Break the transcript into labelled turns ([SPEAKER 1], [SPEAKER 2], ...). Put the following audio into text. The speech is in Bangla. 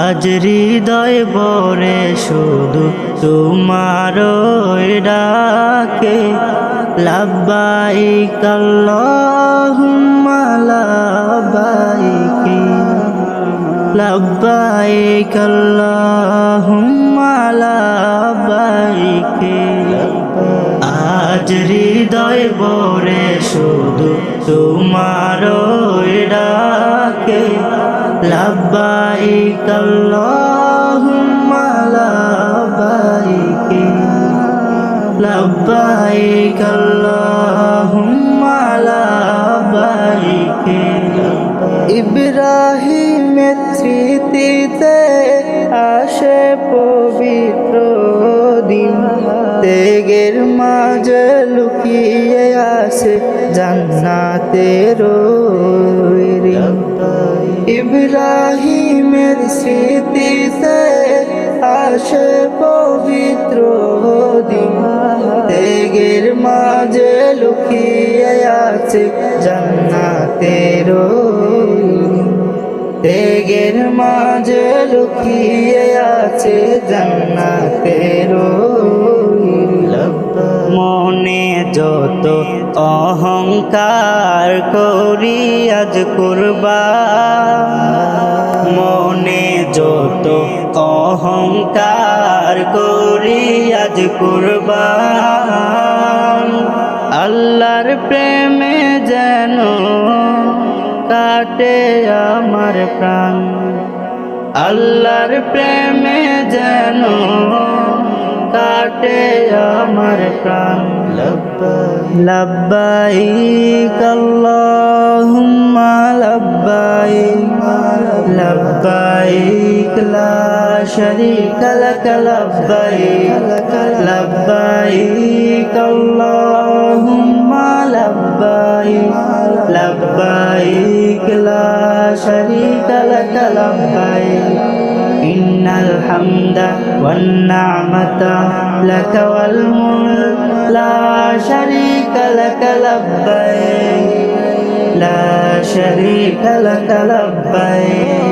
[SPEAKER 1] আজ হৃদয় ভরে শুধু তোমারই ডাকে লাব্বাইক আল্লাহুম্মা লাব্বাইক লাব্বাইক আল্লাহুম্মা লাব্বাইক আজ হৃদয় ভরে শুধু তোমারই ডাকে লাব্বাইক আল্লাহুম্মা লাব্বাইক লাব্বাইক আল্লাহুম্মা লাব্বাইক ইব্রাহিমের স্মৃতিতে আসে পবিত্র দিন ত্যাগের মাঝে লুকিয়ে আছে জান্নাতের ঋণ ইব্রাহিমের স্মৃতিতে আসে পবিত্র দিন ত্যাগের মাঝে লুকিয়ে আছে জান্নাতের ত্যাগের মাঝে লুকিয়ে আছে জান্নাতের মনে যত অহংকার করি আজ কুরবান মনে যত অহংকার করি আজ কুরবান আল্লাহর প্রেমে যেন কাটে আমার প্রাণ আল্লাহর প্রেমে যেন কাটে আমার প্রাণ লাব্বাইক আল্লাহুম্মা লাব্বাইক লাব্বাইক লা শারীকা লাক লাব্বাইক লাব্বাইক আল্লাহুম্মা লাব্বাইক লাব্বাইক লা শারীকা লাক লাব্বাইক ইন্নাল হামদা ওয়ান নি'মাতা লাকা ওয়াল মুলক লা শারীকা লাক লাব্বাইক লা শারীকা লাক লাব্বাইক